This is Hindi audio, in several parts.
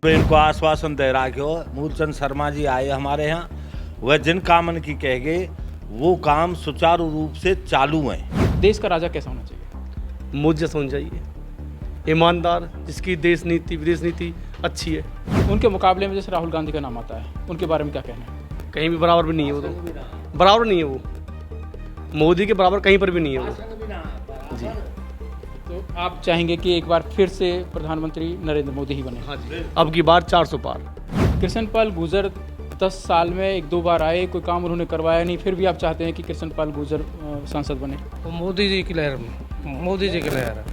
थोड़े इनको आश्वासन दे रहा कि मूलचंद शर्मा जी आए हमारे यहाँ, वह जिन कामन की कह गए वो काम सुचारू रूप से चालू हैं। देश का राजा कैसा होना चाहिए? मोदी जैसा होना चाहिए, ईमानदार, जिसकी देश नीति विदेश नीति अच्छी है। उनके मुकाबले में जैसे राहुल गांधी का नाम आता है, उनके बारे में क्या कहना है? कहीं भी बराबर भी नहीं है वो, तो बराबर नहीं है वो, मोदी के बराबर कहीं पर भी नहीं है वो। जी, तो आप चाहेंगे कि एक बार फिर से प्रधानमंत्री नरेंद्र मोदी ही बने? हाँ जी, अब की बार 400 पार। कृष्णपाल गुर्जर 10 साल में 1-2 बार आए, कोई काम उन्होंने करवाया नहीं, फिर भी आप चाहते हैं कि कृष्णपाल गुर्जर सांसद बने? वो मोदी जी की लहर में, मोदी जी की लहर है।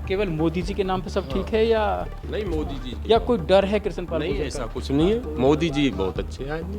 केवल मोदी जी के नाम पे सब ठीक है या नहीं, मोदी जी या कोई डर है कृष्णपाल नहीं, गुर्जर ऐसा का? कुछ नहीं है। मोदी जी बहुत अच्छे आदमी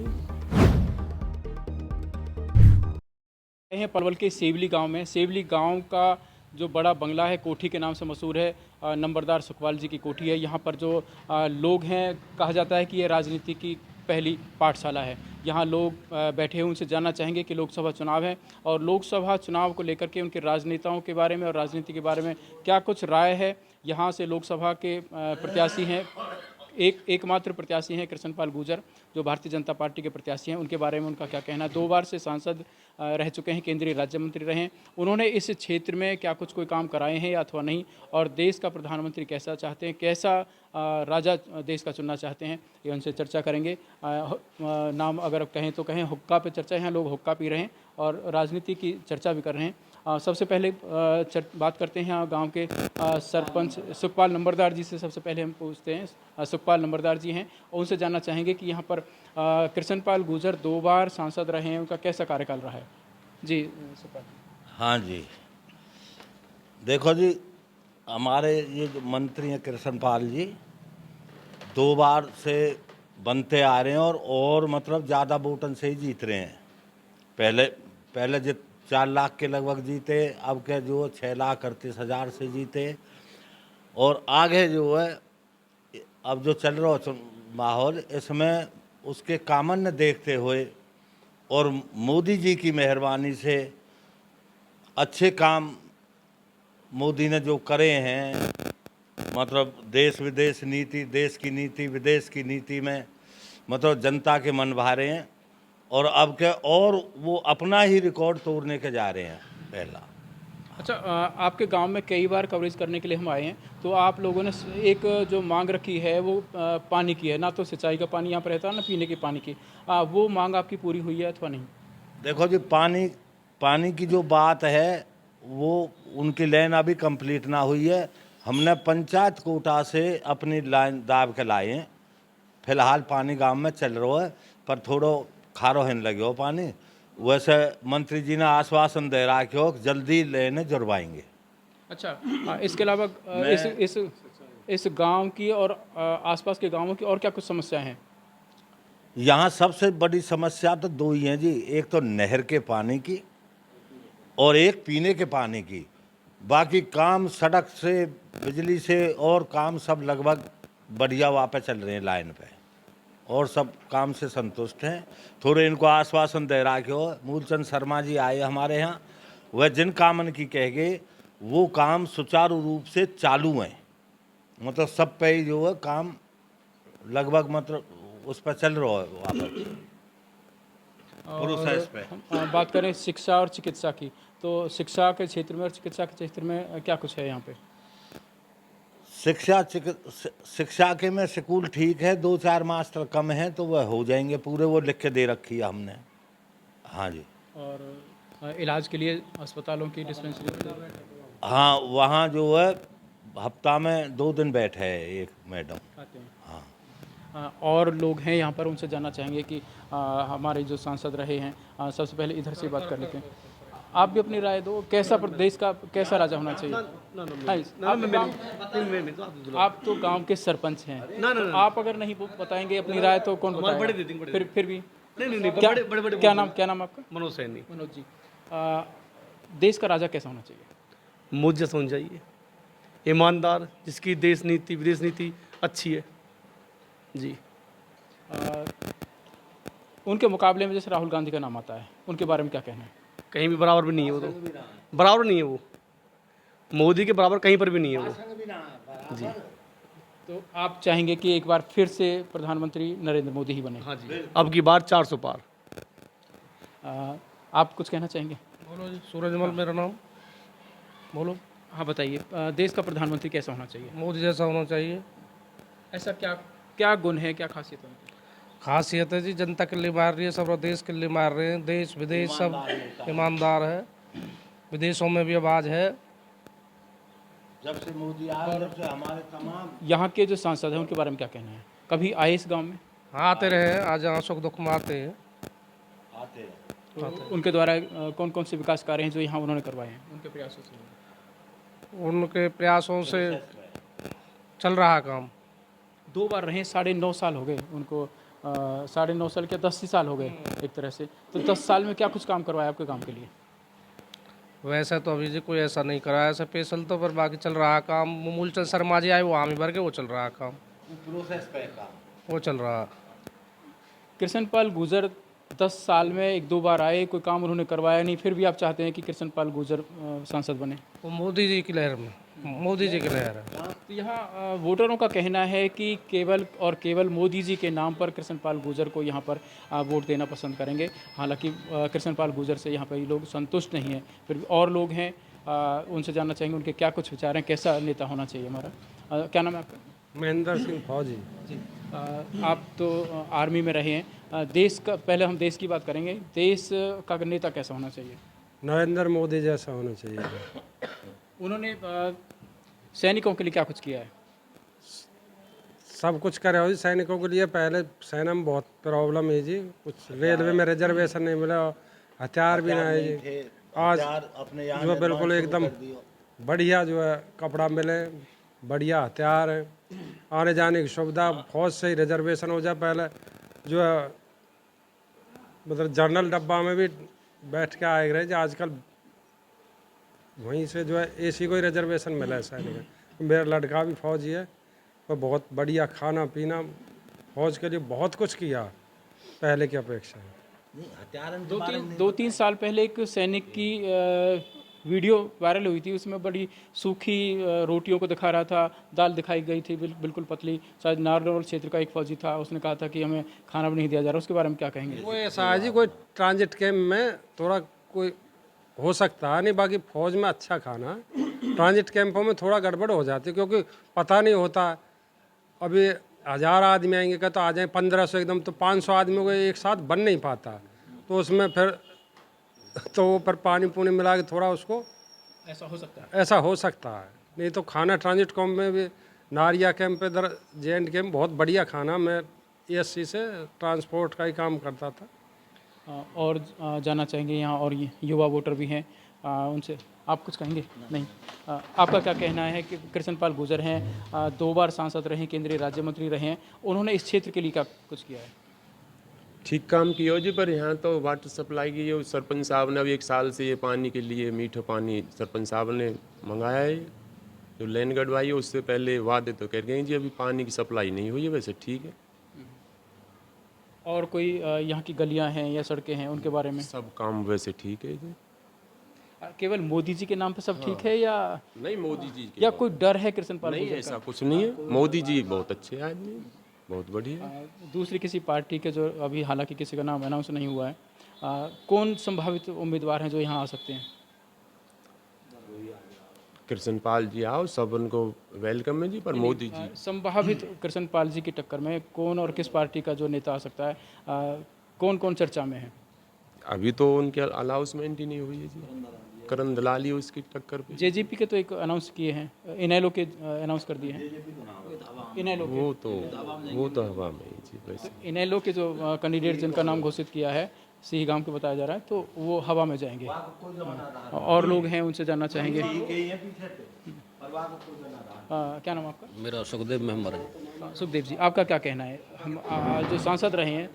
हैं। पलवल के सेवली गांव में, सेवली गांव का जो बड़ा बंगला है, कोठी के नाम से मशहूर है, नंबरदार सुखपाल जी की कोठी है। यहाँ पर जो लोग हैं, कहा जाता है कि ये राजनीति की पहली पाठशाला है। यहाँ लोग बैठे हैं, उनसे जानना चाहेंगे कि लोकसभा चुनाव है और लोकसभा चुनाव को लेकर के उनके राजनेताओं के बारे में और राजनीति के बारे में क्या कुछ राय है। यहाँ से लोकसभा के प्रत्याशी हैं, एकमात्र प्रत्याशी हैं कृष्णपाल गुर्जर, जो भारतीय जनता पार्टी के प्रत्याशी हैं। उनके बारे में उनका क्या कहना है? 2 बार से सांसद रह चुके हैं, केंद्रीय राज्य मंत्री रहे हैं। उन्होंने इस क्षेत्र में क्या कुछ कोई काम कराए हैं या अथवा नहीं, और देश का प्रधानमंत्री कैसा चाहते हैं, कैसा राजा देश का चुनना चाहते हैं, ये उनसे चर्चा करेंगे। नाम अगर कहें तो कहें हुक्का पे चर्चा है, लोग हुक्का पी रहे हैं और राजनीति की चर्चा भी कर रहे हैं। सबसे पहले बात करते हैं गांव के सरपंच सुखपाल नंबरदार जी से। सबसे पहले हम पूछते हैं, सुखपाल नंबरदार जी हैं, उनसे जानना चाहेंगे कि यहाँ पर कृष्णपाल गुर्जर 2 बार सांसद रहे हैं, उनका कैसा कार्यकाल रहा है? जी सुखपाल। हाँ जी, देखो जी, हमारे ये जो मंत्री हैं कृष्णपाल जी 2 बार से बनते आ रहे हैं और मतलब ज़्यादा वोटन से ही जीत रहे हैं। पहले जो 4 लाख के लगभग जीते, अब के जो 6,38,000 से जीते, और आगे जो है अब जो चल रहा है माहौल, इसमें उसके कामन ने देखते हुए और मोदी जी की मेहरबानी से अच्छे काम मोदी ने जो करे हैं, मतलब देश विदेश नीति, देश की नीति विदेश की नीति में मतलब जनता के मन भा रहे हैं, और अब के और वो अपना ही रिकॉर्ड तोड़ने के जा रहे हैं पहला। अच्छा, आपके गांव में कई बार कवरेज करने के लिए हम आए हैं, तो आप लोगों ने एक जो मांग रखी है वो पानी की है, ना तो सिंचाई का पानी यहाँ पर रहता है, ना पीने के पानी की। वो मांग आपकी पूरी हुई है अथवा नहीं? देखो जी, पानी की जो बात है वो उनकी लाइन अभी कंप्लीट ना हुई है। हमने पंचायत कोटा से अपनी लाइन दाब के लाए हैं। फिलहाल पानी गांव में चल रहा है, पर थोड़ो खारो होने लगे हो पानी। वैसे मंत्री जी ने आश्वासन दे रहा कि वो जल्दी लेने जुड़वाएंगे। अच्छा, इसके अलावा इस गांव की और आसपास के गांवों की और क्या कुछ समस्याएं हैं? यहाँ सबसे बड़ी समस्या तो 2 ही हैं जी, एक तो नहर के पानी की और एक पीने के पानी की। बाकी काम सड़क से, बिजली से और काम सब लगभग बढ़िया वहाँ पे चल रहे हैं लाइन पे, और सब काम से संतुष्ट हैं। थोड़े इनको आश्वासन दे रहा कि मूलचंद शर्मा जी आए हमारे यहाँ, वह जिन कामन की कह गए वो काम सुचारू रूप से चालू हैं। मतलब सब पे ही जो है काम लगभग मतलब उस पर चल रहा है वहाँ पर प्रोसेस पे। हम बात करें शिक्षा और चिकित्सा की, तो शिक्षा के क्षेत्र में और चिकित्सा के क्षेत्र में क्या कुछ है यहाँ पे? शिक्षा के में स्कूल ठीक है, 2-4 मास्टर कम हैं तो वह हो जाएंगे पूरे, वो लिख के दे रखी है हमने। हाँ जी। और इलाज के लिए अस्पतालों की डिस्पेंसरी? हाँ, वहाँ जो है हफ्ता में 2 दिन बैठे है एक मैडम। आते हैं। हाँ, और लोग हैं यहाँ पर, उनसे जानना चाहेंगे कि हमारे जो सांसद रहे हैं, सबसे पहले इधर से बात कर लेते हैं। आप भी अपनी राय दो, कैसा प्रदेश का कैसा राजा होना चाहिए? आप तो गांव के सरपंच हैं, तो आप अगर नहीं बताएंगे अपनी राय तो कौन बताएगा? फिर भी क्या नाम आपका? मनोज सैनी। मनोज जी, देश का राजा कैसा होना चाहिए? मोदी जैसा होना चाहिए, ईमानदार, जिसकी देश नीति विदेश नीति अच्छी है। जी, उनके मुकाबले में जैसे राहुल गांधी का नाम आता है, उनके बारे में क्या कहना है? कहीं भी बराबर भी नहीं है वो, तो बराबर नहीं है वो, मोदी के बराबर कहीं पर भी नहीं है वो। जी, तो आप चाहेंगे कि एक बार फिर से प्रधानमंत्री नरेंद्र मोदी ही बने? हाँ जी, अब की बार 400 पार। आप कुछ कहना चाहेंगे? बोलो जी, सूरजमल मेरा नाम। बोलो। हाँ बताइए, देश का प्रधानमंत्री कैसा होना चाहिए? मोदी जैसा होना चाहिए। ऐसा क्या क्या गुण है, क्या खासियत है उनकी? खासियत है जी, जनता के लिए मार रही है, सब देश के लिए मार रहे हैं, देश विदेश सब ईमानदार है, विदेशों में भी आवाज़ है। जब से मोदी आए जब से हमारे तमाम यहाँ के जो सांसद हैं उनके बारे में क्या कहना है? कभी आए इस गांव में? हाँ, आते रहे हैं, आज यहाँ सुख दुख में आते हैं। आते हैं। तो उनके द्वारा कौन कौन से विकास कार्य हैं जो यहाँ उन्होंने करवाए हैं उनके प्रयासों से? उनके प्रयासों से चल रहा काम। 2 बार रहे, 9.5 साल हो गए उनको, 9.5 साल क्या 10 ही साल हो गए एक तरह से। तो 10 साल में क्या कुछ काम करवाया आपके काम के लिए? वैसे तो अभी जी कोई ऐसा नहीं करा है स्पेशल, तो पर बाकी चल रहा काम। मूलचंद शर्मा जी आए, वो हामी भर के वो चल रहा काम, प्रोसेस पे काम वो चल रहा। कृष्णपाल गुर्जर 10 साल में 1-2 बार आए, कोई काम उन्होंने करवाया नहीं, फिर भी आप चाहते हैं कि कृष्णपाल गुर्जर सांसद बने? वो मोदी जी की लहर में, मोदी जी की लहर है। तो यहाँ वोटरों का कहना है कि केवल और केवल मोदी जी के नाम पर कृष्णपाल गुर्जर को यहाँ पर वोट देना पसंद करेंगे। हालांकि कृष्णपाल गुर्जर से यहाँ पर ये लोग संतुष्ट नहीं हैं, फिर भी और लोग हैं, उनसे जानना चाहेंगे उनके क्या कुछ विचार हैं, कैसा नेता होना चाहिए हमारा। क्या नाम है आपका? महेंद्र सिंह फौजी। जी, आप तो आर्मी में रहे हैं। देश का, पहले हम देश की बात करेंगे, देश का नेता कैसा होना चाहिए? नरेंद्र मोदी जैसा होना चाहिए। उन्होंने सैनिकों के लिए क्या कुछ किया है? सब कुछ करे हो जी सैनिकों के लिए। पहले सेना में बहुत प्रॉब्लम है जी, कुछ रेलवे में रिजर्वेशन नहीं मिला, हथियार भी नहीं है जी। आज अपने यहाँ जो बिल्कुल एकदम बढ़िया जो है कपड़ा मिले, बढ़िया हथियार है, आने जाने की सुविधा, फौज से ही रिजर्वेशन हो जाए। पहले जो है मतलब जनरल डब्बा में भी बैठ के आए रहे जी, आजकल वहीं से जो है एसी को ही रिजर्वेशन मिला है सैनिक। मेरा लड़का भी फौजी है, और बहुत बढ़िया खाना पीना, फौज के लिए बहुत कुछ किया पहले की अपेक्षा। हथियार 2-3 साल पहले एक सैनिक की वीडियो वायरल हुई थी, उसमें बड़ी सूखी रोटियों को दिखा रहा था, दाल दिखाई गई थी बिल्कुल पतली। शायद नारनौल क्षेत्र का एक फौजी था, उसने कहा था कि हमें खाना भी नहीं दिया जा रहा। उसके बारे में क्या कहेंगे? वो ऐसा है जी, कोई ट्रांजिट कैंप में थोड़ा कोई हो सकता है, नहीं बाकी फौज में अच्छा खाना। ट्रांजिट कैंपों में थोड़ा गड़बड़ हो जाती है, क्योंकि पता नहीं होता। अभी 1000 आदमी आएंगे क्या तो आ जाए 1500 एकदम, तो 500 आदमियों को एक साथ बन नहीं पाता, तो उसमें फिर तो वो पर पानी पुनी मिला के थोड़ा उसको ऐसा हो सकता है। ऐसा हो सकता है। नहीं तो खाना ट्रांजिट कैंप में भी, नारिया कैंप पे इधर JNK में बहुत बढ़िया खाना। मैं ESC से ट्रांसपोर्ट का ही काम करता था। और जानना चाहेंगे यहाँ और युवा वोटर भी हैं, उनसे आप कुछ कहेंगे? नहीं। आपका क्या कहना है कि कृष्णपाल गुर्जर हैं, 2 बार सांसद रहे हैं, केंद्रीय राज्य मंत्री रहे हैं, उन्होंने इस क्षेत्र के लिए क्या कुछ किया है? ठीक काम किया जी, पर यहाँ तो वाटर सप्लाई की जो सरपंच साहब ने अभी 1 साल से ये पानी के लिए मीठा पानी सरपंच साहब ने मंगाया है, जो लाइन गड़वाई है। उससे पहले वादे तो कर गए जी, अभी पानी की सप्लाई नहीं हुई है। वैसे ठीक है, और कोई यहाँ की गलियाँ हैं या सड़कें हैं, उनके बारे में? सब काम वैसे ठीक है जी। केवल मोदी जी के नाम पे सब ठीक है या नहीं, मोदी जी के या कोई डर है कृष्णपाल नहीं, गुर्जर ऐसा कुछ नहीं है। मोदी जी बहुत अच्छे आदमी, बहुत बढ़िया। का? दूसरी किसी पार्टी के, जो अभी हालांकि किसी का नाम अनाउंस नहीं हुआ है, कौन संभावित उम्मीदवार हैं जो यहाँ आ सकते हैं? कृष्णपाल जी आओ, सब उनको वेलकम है जी, पर मोदी जी संभावित कृष्णपाल जी की टक्कर में कौन और किस पार्टी का जो नेता आ सकता है, कौन कौन चर्चा में है? अभी तो उनके अनाउंसमेंट ही नहीं हुई है जी। करण दलाली उसकी टक्कर पे। JJP के तो एक अनाउंस किए हैं, इनेलो के अनाउंस कर दिए हैं। इनेलो के, वो तो हवा में ही जी। वैसे इनेलो के जो कैंडिडेट जिनका नाम घोषित किया है, सिहीगाम के बताया जा रहा है, तो वो हवा में जाएंगे। और लोग हैं, उनसे जानना चाहेंगे। क्या नाम आपका? मेरा सुखदेव मेहमर है। सुखदेव जी, आपका क्या कहना है? हम जो सांसद रहे हैं,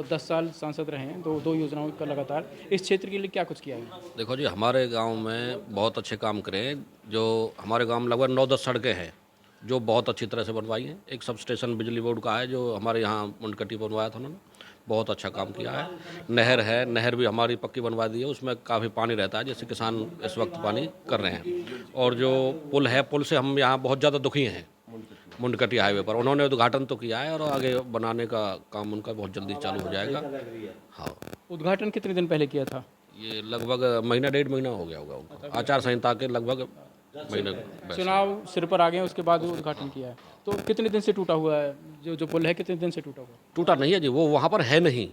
10 साल सांसद रहे हैं, दो योजनाओं का लगातार, इस क्षेत्र के लिए क्या कुछ किया है? देखो जी, हमारे गांव में बहुत अच्छे काम करे हैं। जो हमारे गांव में लगभग 9-10 सड़कें हैं जो बहुत अच्छी तरह से बनवाई हैं। एक सब स्टेशन बिजली बोर्ड का है जो हमारे यहाँ मुंडकटी बनवाया था उन्होंने, बहुत अच्छा काम किया है। नहर है, नहर भी हमारी पक्की बनवा दी है, उसमें काफ़ी पानी रहता है, जैसे किसान इस वक्त पानी कर रहे हैं। और जो पुल है, पुल से हम यहाँ बहुत ज़्यादा दुखी हैं। मुंडकटी हाईवे पर। उन्होंने उद्घाटन तो किया है और आगे बनाने का काम उनका बहुत जल्दी चालू हो जाएगा। हाँ, उद्घाटन कितने दिन पहले किया था? ये लगभग महीना 1.5 महीना हो गया होगा उनका, आचार संहिता के लगभग महीने। चुनाव सिर पर आ गए उसके बाद उद्घाटन किया है, तो कितने दिन से टूटा हुआ है जो पुल है, कितने दिन से टूटा हुआ है? टूटा नहीं है जी, वो वहाँ पर है नहीं।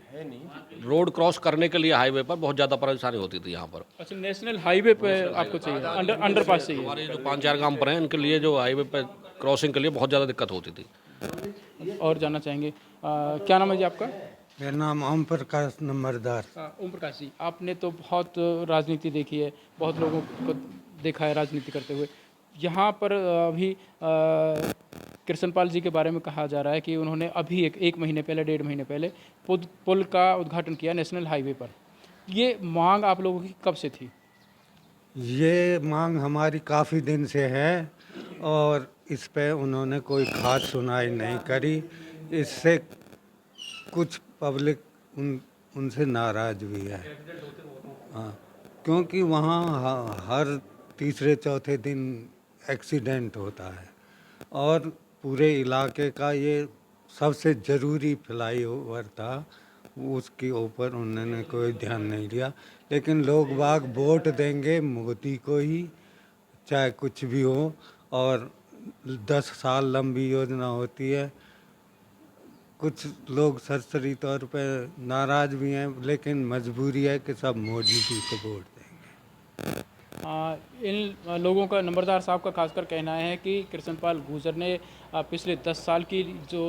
रोड क्रॉस करने के लिए हाईवे पर बहुत ज़्यादा परेशानी होती थी यहाँ पर। अच्छा, नेशनल हाईवे पे आपको चाहिए, अंडरपास चाहिए? हमारे जो 5-4 गांव पर हैं इनके लिए जो हाईवे पे क्रॉसिंग के लिए बहुत ज़्यादा दिक्कत होती थी। और जानना चाहेंगे क्या नाम है जी आपका? मेरा नाम ओम प्रकाश नंबरदार। ओम प्रकाश जी, आपने तो बहुत राजनीति देखी है, बहुत लोगों को देखा है राजनीति करते हुए। यहाँ पर अभी कृष्णपाल जी के बारे में कहा जा रहा है कि उन्होंने अभी एक महीने पहले, 1.5 महीने पहले पुल का उद्घाटन किया नेशनल हाईवे पर। ये मांग आप लोगों की कब से थी? ये मांग हमारी काफ़ी दिन से है और इस पे उन्होंने कोई खास सुनाई नहीं करी। इससे कुछ पब्लिक उनसे नाराज़ भी है। हाँ, क्योंकि वहाँ हर तीसरे चौथे दिन एक्सीडेंट होता है और पूरे इलाके का ये सबसे ज़रूरी फ्लाईओवर था, उसके ऊपर उन्होंने कोई ध्यान नहीं दिया। लेकिन लोग बाग वोट देंगे मोदी को ही, चाहे कुछ भी हो, और 10 साल लंबी योजना होती है। कुछ लोग सरसरी तौर पे नाराज़ भी हैं, लेकिन मजबूरी है कि सब मोदी जी को वोट देंगे। इन लोगों का, नंबरदार साहब का खासकर कहना है कि कृष्णपाल गुर्जर ने पिछले 10 साल की जो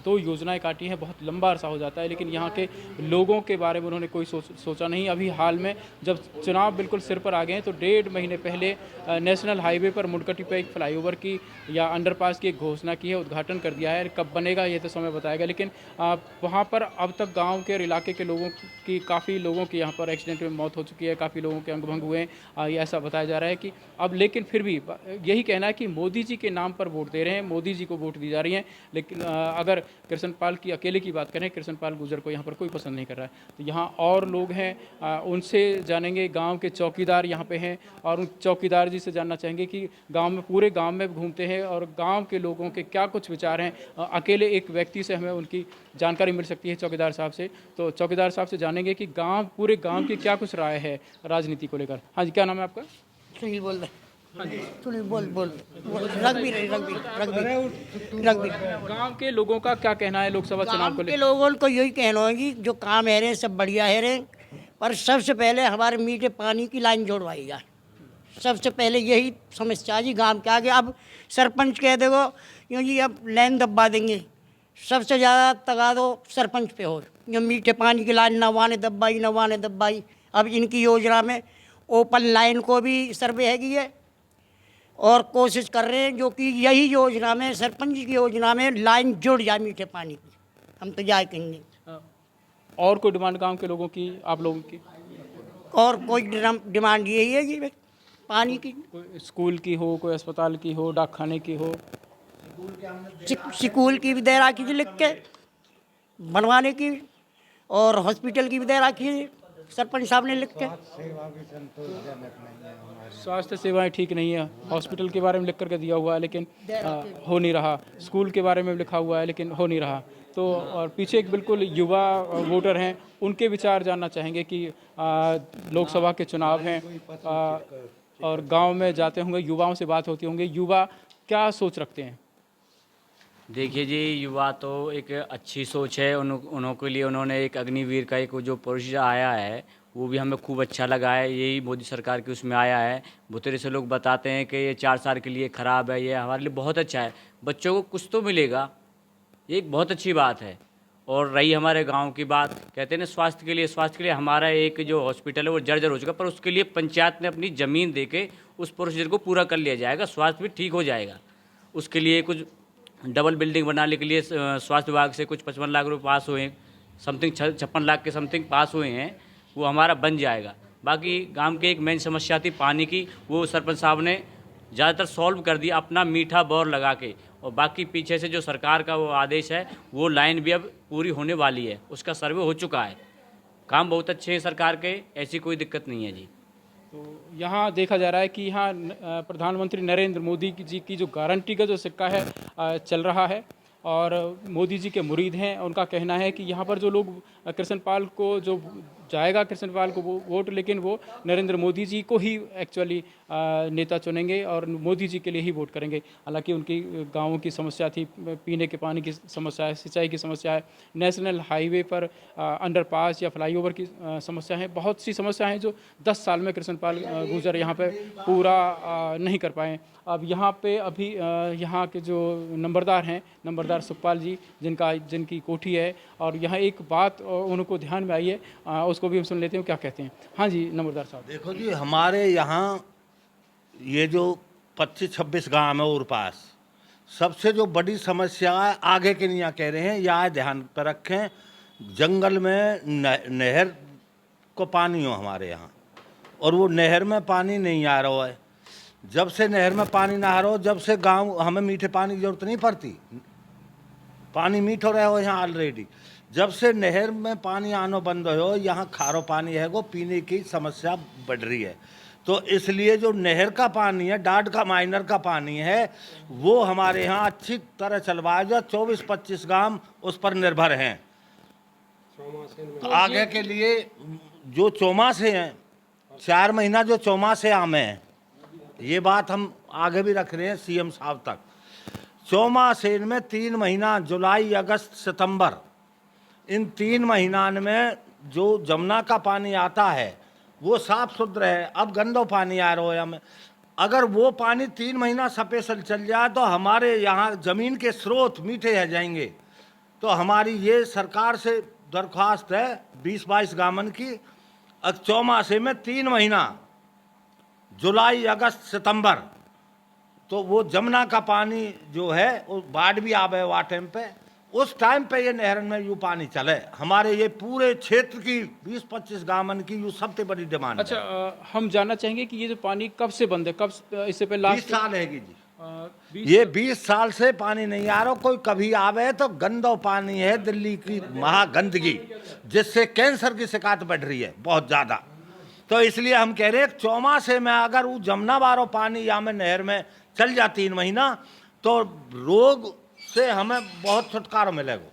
2 योजनाएं काटी हैं, बहुत लंबा अरसा हो जाता है, लेकिन यहाँ के लोगों के बारे में उन्होंने कोई सोचा नहीं। अभी हाल में जब चुनाव बिल्कुल सिर पर आ गए हैं तो 1.5 महीने पहले नेशनल हाईवे पर मुंडकटी पर एक फ्लाईओवर की या अंडरपास की एक घोषणा की है, उद्घाटन कर दिया है। कब बनेगा ये तो समय बताएगा, लेकिन वहाँ पर अब तक गाँव के और इलाके के लोगों की, काफ़ी लोगों की यहाँ पर एक्सीडेंट में मौत हो चुकी है, काफ़ी लोगों के अंग भंग हुए हैं, ये ऐसा बताया जा रहा है कि अब, लेकिन फिर भी यही कहना है कि मोदी जी के नाम पर वोट दे रहे हैं, मोदी जी को वोट दी जा रही हैं। लेकिन अगर कृष्णपाल की अकेले की बात करें, कृष्णपाल गुर्जर को यहाँ पर कोई पसंद नहीं कर रहा है। तो यहाँ और लोग हैं, उनसे जानेंगे। गांव के चौकीदार यहाँ पे हैं और उन चौकीदार जी से जानना चाहेंगे कि गांव में, पूरे गांव में घूमते हैं और गांव के लोगों के क्या कुछ विचार हैं। अकेले एक व्यक्ति से हमें उनकी जानकारी मिल सकती है, चौकीदार साहब से। तो चौकीदार साहब से जानेंगे कि गाँव, पूरे गाँव की क्या कुछ राय है राजनीति को लेकर। हाँ जी, क्या नाम है आपका? सुनील बोल रहे। सुनील बोल रघबीर। गांव के लोगों का क्या कहना है लोकसभा चुनाव को गाँव के लेकर? लोगों को यही कहना है कि जो काम है रहे सब बढ़िया है रहे, पर सबसे पहले हमारे मीठे पानी की लाइन जोड़वाई जाए। सबसे पहले यही समस्या जी गांव के आगे। अब सरपंच कह देगो यूँ जी अब लाइन दबा देंगे, सबसे ज़्यादा तगादो सरपंच पे हो। जो मीठे पानी की लाइन नवाने दब्बाई। अब इनकी योजना में ओपन लाइन को भी सर्वे हैगी है और कोशिश कर रहे हैं जो कि यही योजना में, सरपंच की योजना में लाइन जुड़ जाए मीठे पानी की। हम तो जाए कहेंगे। और कोई डिमांड गांव के लोगों की, आप लोगों की? और कोई डिमांड यही है जी पानी की। कोई स्कूल की हो, कोई अस्पताल की हो, डाकखाने की हो? स्कूल की भी दे रखी थी लिख के बनवाने की, और हॉस्पिटल की भी दे रखी है सरपंच साहब ने लिख के। स्वास्थ्य सेवाएं ठीक नहीं है, हॉस्पिटल के बारे में लिख करके दिया हुआ है लेकिन हो नहीं रहा। स्कूल के बारे में लिखा हुआ है लेकिन हो नहीं रहा। तो और पीछे एक बिल्कुल युवा वोटर हैं, उनके विचार जानना चाहेंगे कि लोकसभा के चुनाव हैं और गांव में जाते होंगे, युवाओं से बात होती होंगी, युवा क्या सोच रखते हैं? देखिए जी, युवा तो एक अच्छी सोच है उन्हों के लिए। उन्होंने एक अग्निवीर का एक जो प्रोसीजर आया है वो भी हमें खूब अच्छा लगा है। यही मोदी सरकार के उसमें आया है। बहुत तरह से लोग बताते हैं कि ये 4 साल के लिए ख़राब है, ये हमारे लिए बहुत अच्छा है। बच्चों को कुछ तो मिलेगा, ये एक बहुत अच्छी बात है। और रही हमारे गांव की बात, कहते हैं ना स्वास्थ्य के लिए हमारा एक जो हॉस्पिटल है वो जर्जर हो चुका, पर उसके लिए पंचायत ने अपनी ज़मीन दे के उस प्रोसीजर को पूरा कर लिया जाएगा, स्वास्थ्य भी ठीक हो जाएगा। उसके लिए कुछ डबल बिल्डिंग बनाने के लिए स्वास्थ्य विभाग से कुछ 55 लाख रुपये पास हुए हैं, समथिंग 56 लाख के समथिंग पास हुए हैं, वो हमारा बन जाएगा। बाकी गांव की एक मेन समस्या थी पानी की, वो सरपंच साहब ने ज़्यादातर सॉल्व कर दिया अपना मीठा बोर लगा के। और बाकी पीछे से जो सरकार का वो आदेश है वो लाइन भी अब पूरी होने वाली है, उसका सर्वे हो चुका है। काम बहुत अच्छे हैं सरकार के, ऐसी कोई दिक्कत नहीं है जी। तो यहाँ देखा जा रहा है कि यहाँ प्रधानमंत्री नरेंद्र मोदी जी की जो गारंटी का जो सिक्का है चल रहा है और मोदी जी के मुरीद हैं। उनका कहना है कि यहाँ पर जो लोग कृष्णपाल को जो जाएगा कृष्णपाल को वोट, लेकिन वो नरेंद्र मोदी जी को ही एक्चुअली नेता चुनेंगे और मोदी जी के लिए ही वोट करेंगे। हालांकि उनकी गांवों की समस्या थी, पीने के पानी की समस्या है, सिंचाई की समस्या है, नेशनल हाईवे पर अंडरपास या फ्लाईओवर की समस्या है, बहुत सी समस्या हैं जो 10 साल में कृष्णपाल गुर्जर यहाँ पे पूरा नहीं कर पाए। अब यहाँ पे अभी यहाँ के जो नंबरदार हैं, नंबरदार सुखपाल जी, जिनकी कोठी है, और यहाँ एक बात उनको ध्यान में आई है, उसको भी हम सुन लेते हैं क्या कहते हैं। हाँ जी नंबरदार साहब। देखो जी, हमारे यहाँ ये जो 25-26 गांव है और पास, सबसे जो बड़ी समस्या है, आगे के नहीं कह रहे हैं, यह ध्यान पर रखें, जंगल में नहर को पानी हो हमारे यहाँ, और वो नहर में पानी नहीं आ रहा है। जब से नहर में पानी ना आ रहा हो, जब से गांव हमें मीठे पानी की जरूरत नहीं पड़ती, पानी मीठो रहे हो यहाँ ऑलरेडी। जब से नहर में पानी आना बंद हो, यहाँ खारो पानी है, वो पीने की समस्या बढ़ रही है। तो इसलिए जो नहर का पानी है, डाड का माइनर का पानी है, वो हमारे यहाँ अच्छी तरह चलवाया जाए। 24-25 गांव उस पर निर्भर हैं। तो आगे के लिए जो चौमासे हैं, 4 महीना जो चौमासे आमे हैं, ये बात हम आगे भी रख रहे हैं सीएम साहब तक। चौमासे में 3 महीना, जुलाई, अगस्त, सितंबर, इन 3 महीना में जो जमुना का पानी आता है वो साफ सुथरा है। अब गंदो पानी आ रहा है हमें, अगर वो पानी 3 महीना स्पेशल चल जाए तो हमारे यहाँ ज़मीन के स्रोत मीठे रह जाएंगे। तो हमारी ये सरकार से दरख्वास्त है 20-22 गामन की, चौमासे में 3 महीना, जुलाई, अगस्त, सितंबर, तो वो जमुना का पानी जो है वो बाढ़ भी आवे वहाँ टाइम पे, उस टाइम पे ये नहर में यूँ पानी चले। हमारे ये पूरे क्षेत्र की 20-25 गांवन की यूँ सबसे बड़ी डिमांड। अच्छा, हम जानना चाहेंगे कि ये जो पानी कब से बंद है, कब इससे पहले? 20 साल है जी। ये 20 साल से पानी नहीं आ रहा। कोई कभी आवे तो गंदो पानी है, दिल्ली की महागंदगी, जिससे कैंसर की शिकायत बढ़ रही है बहुत ज़्यादा। तो इसलिए हम कह रहे हैं चौमासे में अगर वो जमुना बारो पानी या में नहर में चल जा 3 महीना, तो रोग से हमें बहुत छुटकारा मिलेगा।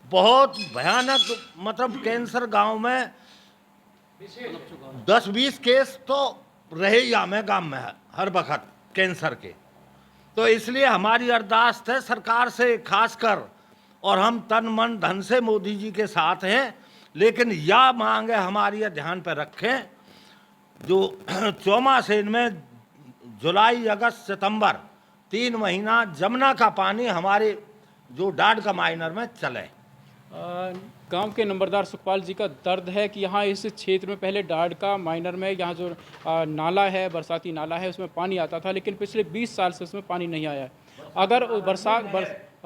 बहुत भयानक, मतलब कैंसर गांव में 10-20 केस तो रहे ही हमें गांव में हर वक्त कैंसर के। तो इसलिए हमारी अरदास है सरकार से खासकर, और हम तन मन धन से मोदी जी के साथ हैं, लेकिन यह मांग है हमारी, ध्यान पर रखें, जो चौमासे में जुलाई, अगस्त, सितंबर 3 महीना जमुना का पानी हमारे जो डाड का माइनर में चले। गांव के नंबरदार सुखपाल जी का दर्द है कि यहाँ इस क्षेत्र में पहले डाड का माइनर में यहाँ जो नाला है, बरसाती नाला है, उसमें पानी आता था, लेकिन पिछले 20 साल से उसमें पानी नहीं आया है। अगर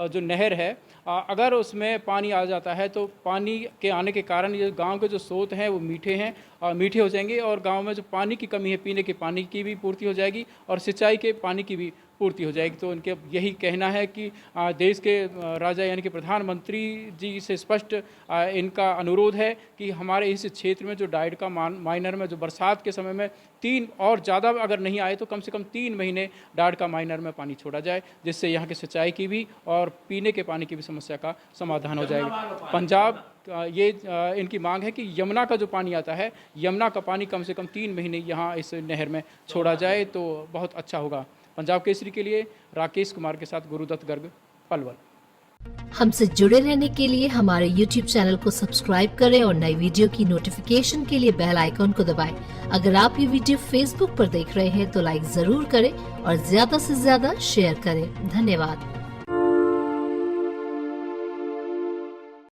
जो नहर है, अगर उसमें पानी आ जाता है तो पानी के आने के कारण ये गांव के जो स्रोत हैं वो मीठे हैं, मीठे हो जाएंगे, और गांव में जो पानी की कमी है, पीने के पानी की भी पूर्ति हो जाएगी और सिंचाई के पानी की भी पूर्ति हो जाएगी। तो उनके यही कहना है कि देश के राजा यानी कि प्रधानमंत्री जी से स्पष्ट इनका अनुरोध है कि हमारे इस क्षेत्र में जो डाइड का माइनर में जो बरसात के समय में 3 और ज़्यादा अगर नहीं आए तो कम से कम 3 महीने डाइड का माइनर में पानी छोड़ा जाए, जिससे यहाँ की सिंचाई की भी और पीने के पानी की भी समस्या का समाधान हो जाएगा। पंजाब ये इनकी मांग है कि यमुना का जो पानी आता है, यमुना का पानी कम से कम 3 महीने यहाँ इस नहर में छोड़ा जाए तो बहुत अच्छा होगा। पंजाब केसरी के लिए राकेश कुमार के साथ गुरुदत्त गर्ग, पलवल। हमसे जुड़े रहने के लिए हमारे YouTube चैनल को सब्सक्राइब करें और नई वीडियो की नोटिफिकेशन के लिए बेल आइकॉन को दबाएं। अगर आप ये वीडियो Facebook पर देख रहे हैं तो लाइक जरूर करें और ज्यादा से ज्यादा शेयर करें। धन्यवाद।